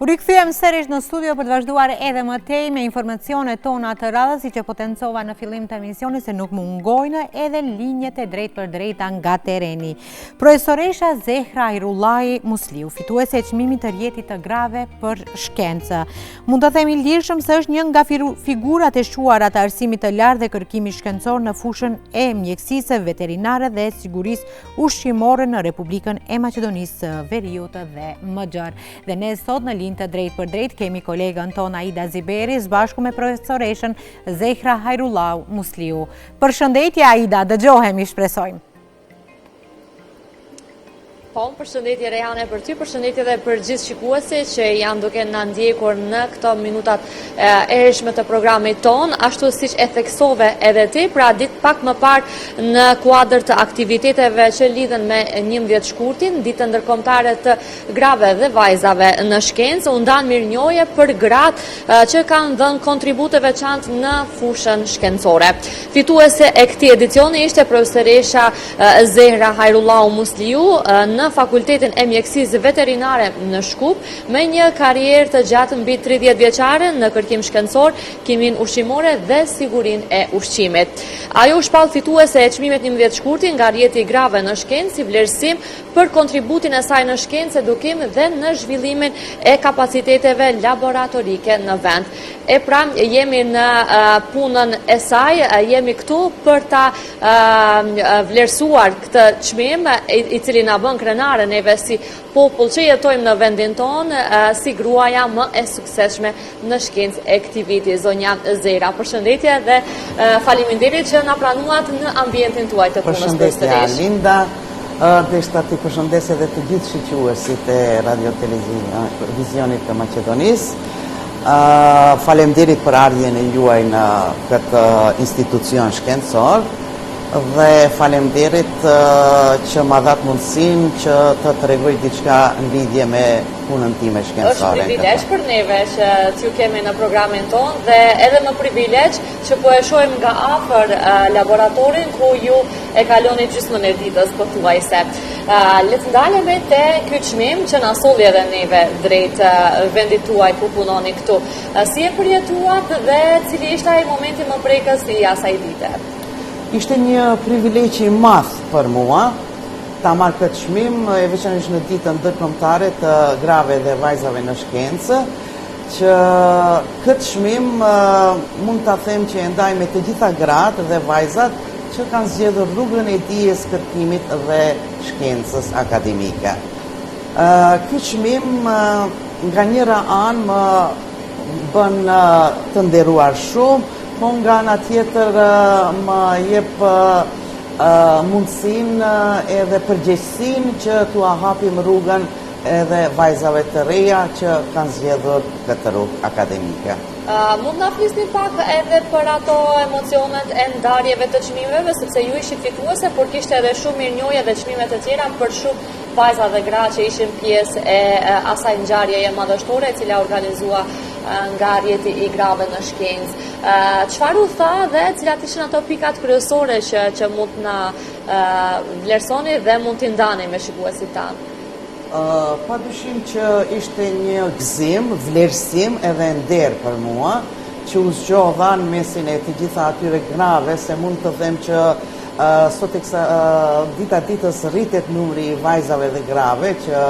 U rikthyem sërish në studio për të vazhduar edhe më tej me informacionet tona të radhës, si që potencova në fillim të emisionit se nuk mungojnë edhe linjet e drejt për drejta nga tereni. Profesoresha Zehra Hajrullaj Musliu, fituese e çmimit të rjetit të grave për shkencë. Mund të themi lirshëm se është një nga figurat e shuara të arsimit të lartë dhe kërkimit shkencor në fushën e mjekësisë veterinare dhe sigurisë ushqimore në Republikën e Maqedonisë Veriut dhe Mëxhar. Dhe ne sot në linjë të drejt për drejt kemi kolegën tonë Aida Ziberi bashku me profesoreshën Zehra Hajrullaj Musliu. Përshëndetje Aida, dëgjohemi shpresojmë. Po, përshëndetje Rejane për ty, përshëndetje dhe për gjithë shikuesit që janë duke na ndjekur në këto minutat erishme të programit ton, ashtu siç e theksove edhe ti, pra ditë pak më parë në kuadër të aktiviteteve që lidhen me 11 shkurtin, ditën ndërkombëtare të grave dhe vajzave në shkencë, u ndan mirënjohje për gratë që kanë dhënë kontribute veçantë në fushën shkencore. Fituese e këtij edicioni ishte profesoresha Zehra Hajrullaj Musliu në Fakultetin e Mjekësisë Veterinare në Shkup, me një karrierë të gjatë mbi 30 vjeçare në kërkim shkencor, kimin ushqimore dhe sigurinë e ushqimit. Ajo u shpall fituese e çmimit 11 shkurti nga rjeti i grave në shkencë si vlerësim për kontributin e saj në shkencë, edukim dhe në zhvillimin e kapaciteteve laboratorike në vend. E pra, jemi në punën e saj, jemi këtu për ta vlerësuar këtë çmim i cili na bën krenare neve si popull që jetojmë në vendin tonë, si gruaja më e suksesshme në shkencë e këtij viti. Zonja Zehra, përshëndetje dhe faleminderit që na pranuat në ambientin tuaj të punës. Përshëndetje Linda, deshta të përshëndesje dhe të gjithë shiquesit e radio-televizionit të Maqedonisë. Faleminderit për ardhjen e juaj në këtë institucion shkencor dhe faleminderit që ma dhat mundësinë që të tregoj diçka në lidhje me punën time shkencore. Është privilegj për neve që t'ju kemi në programin tonë dhe edhe më privilegj që po e shohim nga afër laboratorin ku ju e kaloni gjysmën e ditës pothuajse. Le të ndalemi te ky çmim që na solli edhe neve drejt vendit tuaj ku punoni këtu. Si e përjetuat dhe cili ishte ai momenti më prekës i asaj dite? Ishte një privilegj i madh për mua ta marr këtë çmim, veçanërisht në ditën ndërkombëtare të grave dhe vajzave në shkencë, që këtë çmim mund ta them që e ndaj me të gjitha gratë dhe vajzat që kanë zgjedhur rrugën e dijes, kërkimit dhe shkencës akademike. Ky çmim nga njëra anë më bën të nderuar shumë, po nga ana tjetër më jep mundësinë edhe përgjegjësinë që t'u hapim rrugën edhe vajzave të reja që kanë zgjedhur këtë rrugë akademike. Mund na flisni pak edhe për ato emocionet e ndarjeve të çmimeve, sepse ju ishit fituese, por kishte edhe shumë mirënjohje dhe çmime të tjera për shumë vajza dhe gra që ishin pjesë e asaj ngjarjeje madhështore e cila organizua nga rjeti i grave në shkencë. Çfarë u tha dhe cilat ishin ato pikat kryesore që mund na vlerësoni dhe mund t'i ndani me shikuesit tanë? Padyshim që ishte një gëzim, vlerësim edhe nder për mua, që u zgjodha në mesin e të gjitha atyre grave, se mund të them që sot dita ditës rritet numri i vajzave dhe grave që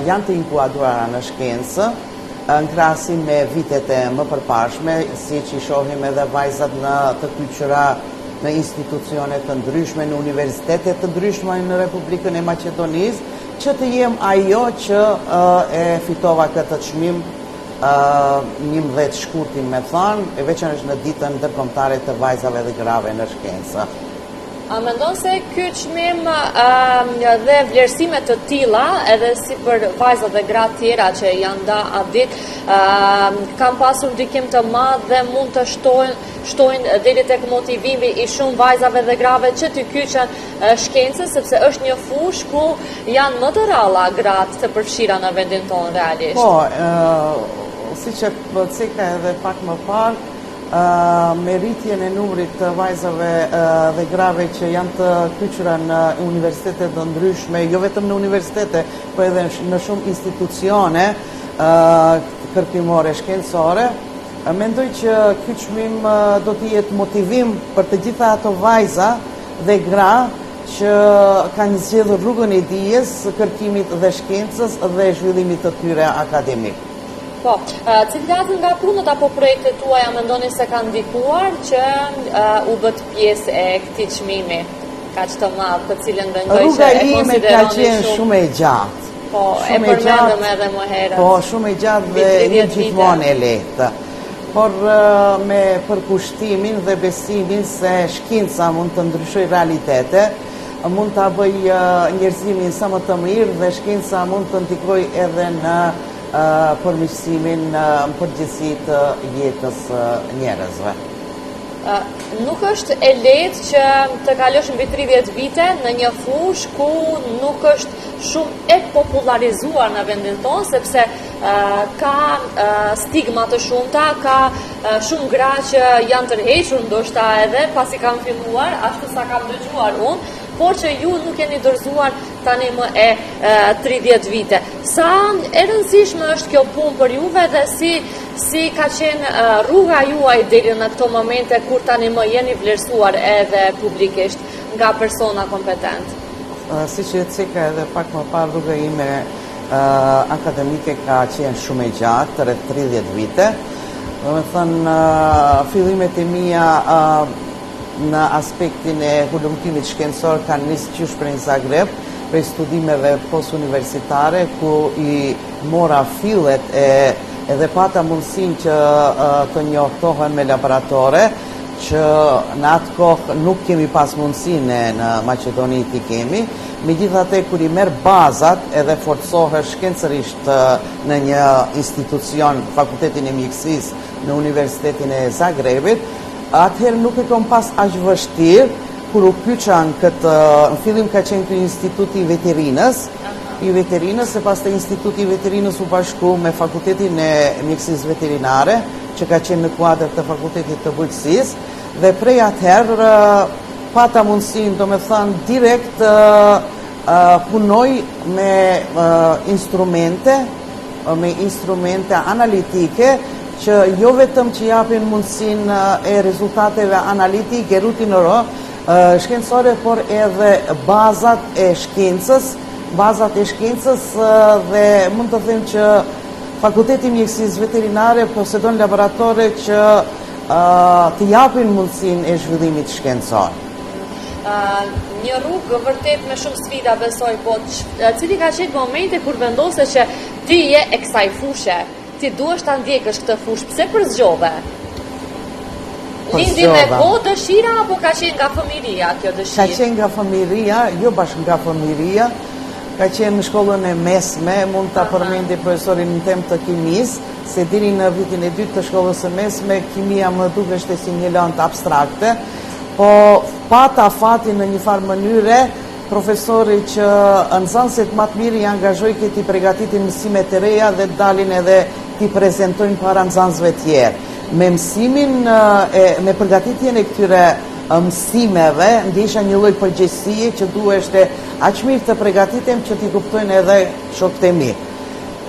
janë të inkuaduara në shkencë, në krahasim me vitet e më përparshme, siç i shohim edhe vajzat në të kyçura në institucionet të ndryshme, në universitetet të ndryshme në Republikën e Maqedonisë, që të jem ajo që e fitova këtë çmim 11 shkurtin me thanë, e veçanërisht në ditën ndërkombëtare të vajzave dhe grave në shkencë. A mendon se ky çmim dhe vlerësimet të tilla, edhe si për vajzat dhe gratë tjera që janë nda atë ditë, kanë pasur ndikim të madh dhe mund të shtojnë deri tek motivimi i shumë vajzave dhe grave që të kyçen shkencës, sepse është një fushë ku janë më të rralla gratë të përfshira në vendin tonë realisht. Po, siç e përceka edhe pak më parë, me rritjen e numrit të vajzave dhe grave që janë të kyçura në universitete të ndryshme, jo vetëm në universitete, po edhe në shumë institucione, kërkimore shkencore. Mendoj që ky çmim do të jetë motivim për të gjitha ato vajza dhe gra që kanë zgjedhur rrugën e dijes, kërkimit dhe shkencës dhe zhvillimit të tyre akademik. Po, cilat nga punët apo projektet tuaja mendoni se kanë ndikuar që u bët pjesë e këtij çmimi kaq të madh, të cilën mendoj që rruga ime ka qenë shumë e gjatë. Po, e përmendëm edhe më herët. Po, shumë e gjatë dhe një gjithmonë e lehtë. Por me përkushtimin dhe besimin se shkenca mund të ndryshoj realitete, mund të bëj njerëzimin sa më të mirë dhe shkenca mund të ndikoj edhe në përmirësimin në përgjithësi të jetës njerëzve. Nuk është e lehtë që të kalosh mbi 30 vite në një fushë ku nuk është shumë e popularizuar në vendin tonë, sepse ka stigma të shumta, ka shumë gra që janë tërhequr, ndoshta edhe pasi kanë filluar, ashtu sa kam dëgjuar unë, por që ju nuk jeni dorëzuar tani më e 30 vite. Sa e rëndësishme është kjo punë për juve dhe si ka qenë rruga juaj deri në këto momente kur tani më jeni vlerësuar edhe publikisht nga persona kompetent? Si që ceka edhe pak më parë, rruga ime akademike ka qenë shumë e gjatë, rreth 30 vite. Do me thënë, fillimet e mia në aspektin e hulumtimit shkencor kanë nisë qysh prej Zagreb, prej studimeve post-universitare, ku i mora fillet edhe pata mundësin që të njohtohen me laboratore, që në atë kohë nuk kemi pas mundësine në Maqedoni ti kemi, megjithatë kur i merr bazat edhe forcohesh shkencërisht në një institucion, Fakultetin e Mjekësisë në Universitetin e Zagrebit, atëherë nuk e kom pas aq vështirë kur u kyça në fillim ka qenë ky instituti i veterinës, e pastaj instituti i veterinës u bashku me Fakultetin e Mjekësisë Veterinare, që ka qenë në kuadër të Fakultetit të Bujqësisë, dhe prej atëherë pata mundësinë, do me thënë, direkt punoj me instrumente analitike, që jo vetëm që japin mundësin e rezultateve analitike, rutinore, shkencore, por edhe bazat e shkencës dhe mund të them që Fakulteti i Mjekësisë Veterinare posedon laboratore që të japin mundësin e zhvillimit shkencor. Një rrugë vërtet me shumë sfida, besoj, po cili ka qenë momente kur vendose që ti je e kësaj fushë? Ti duhesh ta ndjekësh këtë fushë, pse përzgjove? Lindi me kohë dëshira apo ka qenë nga fëmiria kjo dëshirë? Ka qenë nga fëmiria, jo bashkë nga fëmiria, ka qenë në shkollën e mesme, mund ta përmendi profesorin në temë të kimisë, se deri në vitin e dytë të shkollës së mesme, kimia më dukeshte si një lëndë abstrakte, po pata fatin në një farë mënyre, profesori që nxënësit më të mirë i angazhoi që t'i përgatitin mësimet e reja dhe dalin edhe t'i prezentojnë para nxënësve tjerë. Me mësimin, me përgatitjen e këtyre mësimeve, ndjesha një lloj përgjegjësie që duheshte aq mirë të përgatitem që t'i kuptojnë edhe shokët e mi.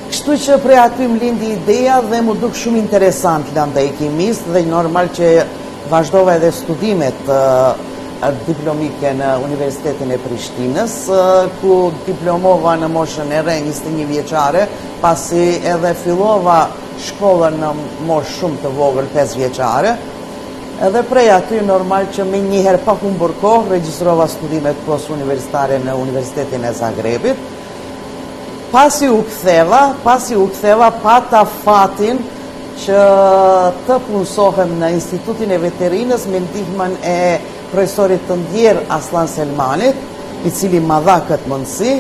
Kështu që prej aty më lindi ideja dhe mu duk shumë interesant lënda e kimisë dhe normal që vazhdova edhe studimet diplomike në Universitetin e Prishtinës, ku diplomova në moshën e re 21 vjeçare, pasi edhe fillova shkollën në moshë shumë të vogël 5 vjeçare, edhe prej aty normal që me njëherë pa humbur kohë regjistrova studimet post-universitare në Universitetin e Zagrebit. Pasi u ktheva pata fatin që të punësohem në Institutin e Veterinës me ndihmën e profesorit të ndjerë Aslan Selmanit, i cili ma dha këtë mundësi,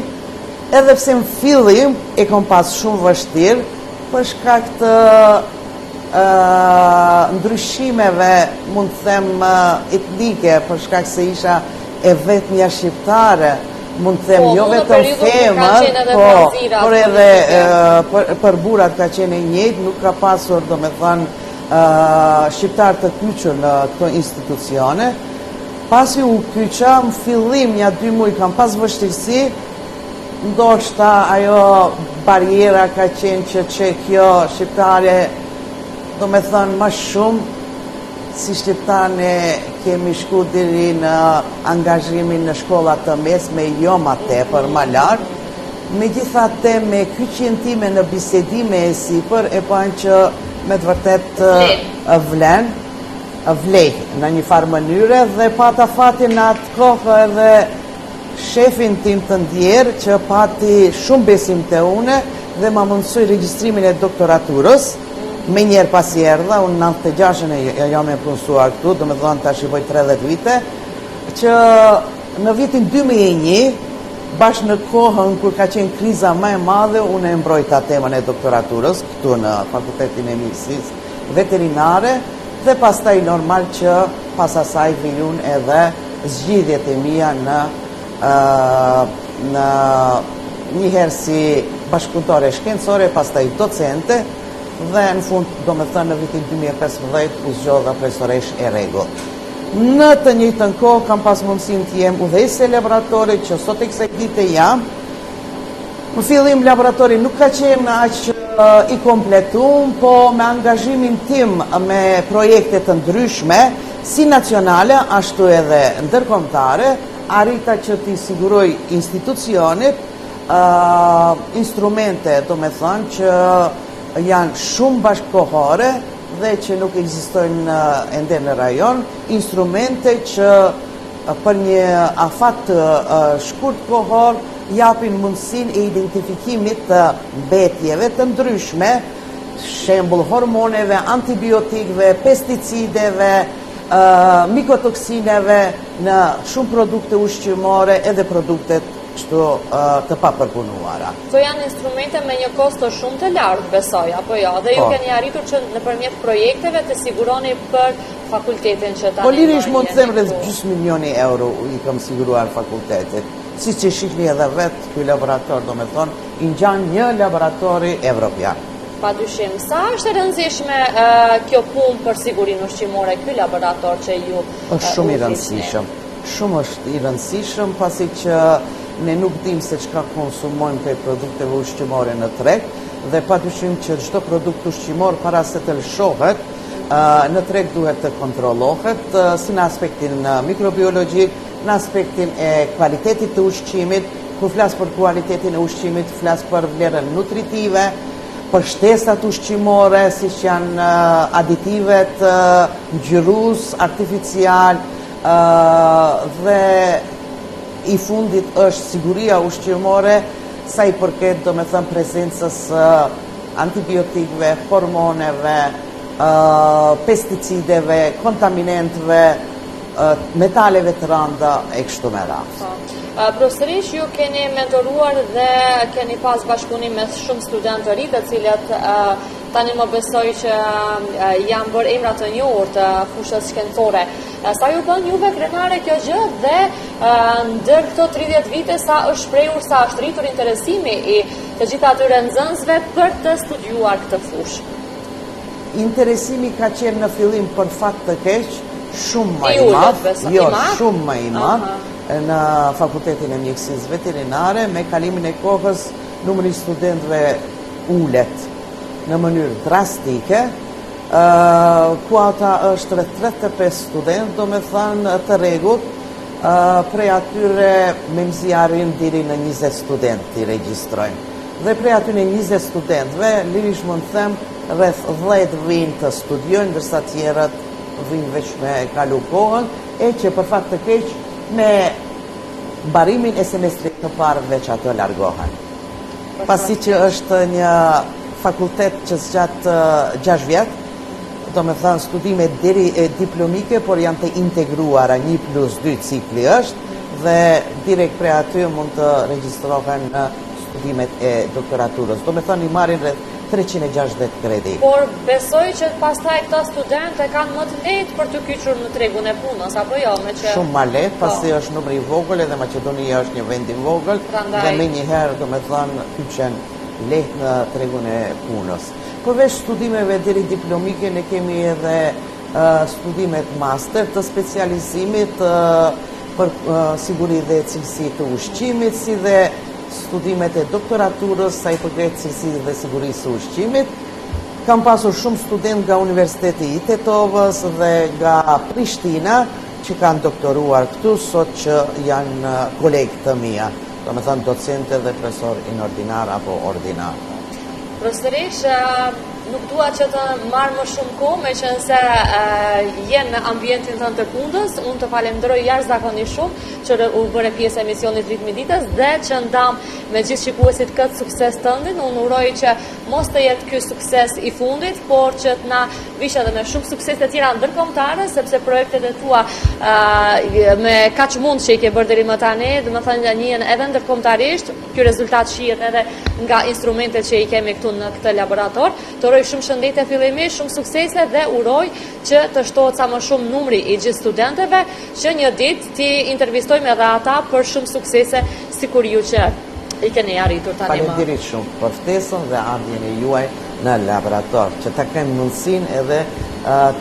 edhe pse në fillim e kom pas shumë vështirë, për shkak të ndryshimeve, mund të them etnike, për shkak se isha e vetmja shqiptare, mund të them jo vetëm femër, por edhe për burrat ka qenë e njëjtë, nuk ka pasur, do me thënë, shqiptar të kyçur në këto institucione. Pasi u kyça, në fillim, 2 muaj kam pas vështirësi, ndoshta ajo barjera ka qenë që kjo shqiptare, do me thënë më shumë, si shqiptane kemi shku deri në angazhimin në shkollat të mesme, jo ma tepër, ma lartë. Megjithatte me kyçjen time në bisedime e sipër e panë që me të vërtet vlej në një farë mënyre dhe pata fatin në atë kohë edhe shefin tim të ndjerë që pati shumë besim të une dhe ma mundësoj regjistrimin e doktoraturës. Me njerë pasi erdha, unë 96-ën e jam e punësuar këtu, do me dhënë të shqipoj 30 vite, që në vitin 2001, bashkë në kohën kur ka qenë kriza më e madhe, unë e mbrojta temën e doktoraturës, këtu në Fakultetin e Mjekësisë Veterinare, dhe pastaj normal që pas asaj vijun edhe zgjidhjet e mia në njëherë si bashkëpunëtore shkencore, pastaj docente, dhe në fund, do me thënë, në vitin 2015 u zgjodha profesoresh e rregull. Në të njëjtën kohë kam pas mundësinë të jem udhëheqëse laboratori, që sot e kësaj dite jam. Në fillim laboratori nuk ka qenë aq i kompletuar, po me angazhimin tim me projekte të ndryshme, si nacionale, ashtu edhe ndërkombëtare, arrita që t'i siguroj institucionit instrumente, do me thënë, që janë shumë bashkëkohore dhe që nuk ekzistojnë ende në rajon, instrumente që për një afat të shkurt kohor japin mundësinë e identifikimit të mbetjeve të ndryshme, shembull hormoneve, antibiotikëve, pesticideve, mikotoksineve në shumë produkte ushqimore edhe produktet kështu të papërpunuara. Këto janë instrumente me një kosto shumë të lartë, besoj, apo jo? Dhe ju keni arritur që nëpërmjet projekteve të siguroni për fakultetin që tani. Po lirisht mund të them rreth gjysmë milioni euro i kam siguruar fakultetit. Siç e shihni edhe vetë ky laborator, do me thonë, i ngjan një laboratori evropian. Padyshim, sa është e rëndësishme kjo punë për sigurinë ushqimore, ky laborator që ju është shumë i rëndësishëm. Shumë është i rëndësishëm pasi që ne nuk dim se çka konsumojmë për produkteve ushqimore në treg dhe padyshim që çdo produkt ushqimor para se të lëshohet në treg duhet të kontrollohet si në aspektin mikrobiologjik, në aspektin e kualitetit të ushqimit. Kur flas për kualitetin e ushqimit, flas për vlerën nutritive, për shtesat ushqimore, siç janë aditivet, ngjyrus, artificial dhe i fundit është siguria ushqimore sa i përket, do me thënë, prezencës antibiotikëve, hormoneve, pesticideve, kontaminantëve, metaleve të rënda e kështu me radhë. Profesorish, ju keni mentoruar dhe keni pas bashkëpunim me shumë studentë të ri, të cilët tani më besoj që janë bërë emra të njohur të fushës shkencore. Sa ju bën juve krenare kjo gjë dhe ndër këto 30 vite sa është shprehur, sa është rritur interesimi i të gjithë atyre nxënësve për të studiuar këtë fushë? Interesimi ka qenë në fillim për fat të keq shumë më i madh, shumë më i madh në Fakultetin e Mjekësisë Veterinare. Me kalimin e kohës numri i studentëve ulet në mënyrë drastike. Kuota është rreth 35 studentë, do me thënë të rregullt. Prej atyre me arrin deri në 20 studentë i regjistrojnë. Dhe prej atyre 20 studentëve, lirisht mund të them, rreth 10 vijnë të studiojnë, ndërsa tjerët vijnë veç me kalu kohën, e që për fat të keq me mbarimin e semestrit të parë veç ato largohen. Pasi që është një fakultet që zgjat 6 vjet, do me thënë studimet deri diplomike, por janë të integruara, 1+2 cikli është, dhe direkt prej aty mund të regjistrohen në studimet e doktoraturës. Do me thënë i marrin rreth 360 kredi. Por besoj që pastaj këta studentë kanë më të lehtë për të kyçur në tregun e punës, apo jo? Shumë më lehtë, pasi është numri i vogël edhe Maqedonia është një vend i vogël dhe menjëherë, do me thënë, kyçen lehtë në tregun e punës. Përveç studimeve deri diplomike, ne kemi edhe studimet master të specializimit për siguri dhe cilësi të ushqimit, si dhe studimet e doktoraturës sa i përket cilësisë dhe sigurisë së ushqimit. Kam pasur shumë student nga Universiteti i Tetovës dhe nga Prishtina që kanë doktoruar këtu, sot që janë kolegë të mia, do me thënë docente dhe profesor inordinar apo ordinar. Profesorish, nuk dua që të marrë më shumë kohë, me që nëse jenë në ambientin tënë të punës, unë të falenderoj jashtëzakonisht shumë që u bëre pjesë e emisionit Ritmi i Ditës dhe që ndam me gjithë shikuesit këtë sukses tëndin. Unë uroj që mos të jetë ky sukses i fundit, por që të na vish edhe me shumë sukses të tjera ndërkombëtare, sepse projektet e tua me kaq mund që i ke bërë deri më tani, domethënë njihen edhe ndërkombëtarisht. Ky rezultat shihet edhe nga instrumentet që i kemi këtu në këtë laborator. Të uroj shumë shëndete fillimisht, shumë suksese dhe uroj që të shtohet sa më shumë numri i gjithë studentëve që një ditë ti intervistojmë edhe ata për shumë suksese sikur ju që i keni arritur tani më. Faleminderit shumë për ftesën dhe ardhjen e juaj në laborator, që ta kemi mundësinë edhe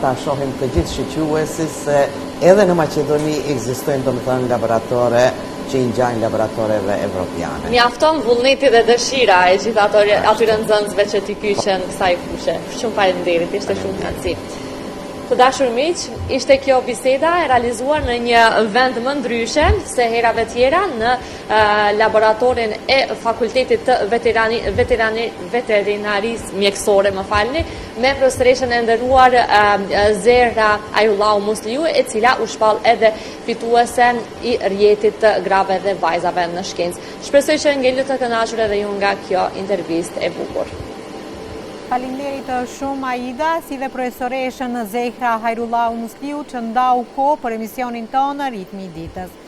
ta shohim të gjithë shiquesit se edhe në Maqedoni ekzistojnë domethënë laboratore që i ngjajnë laboratoreve evropiane. Mjafton vullneti dhe dëshira e gjithë atyre nxënësve që t'i kyqen kësaj fushë. Shumë faleminderit, ishte shumë kënaqësi. Të dashur miq, ishte kjo biseda e realizuar në një vend më ndryshe se herave tjera në laboratorin e Fakultetit të Veterinarisë Mjekësore, më falni, me profesoreshën e nderuar Zehra Ajrullahu Musliu, e cila u shpall edhe fituese i rjetit të grave dhe vajzave në shkencë. Shpresoj që ngelët të kënaqur edhe ju nga kjo intervistë e bukur. Faleminderit shumë Aida, si dhe profesoreshën Zehra Ajrullahu Musliu që ndau kohë për emisionin tonë Ritmi i Ditës.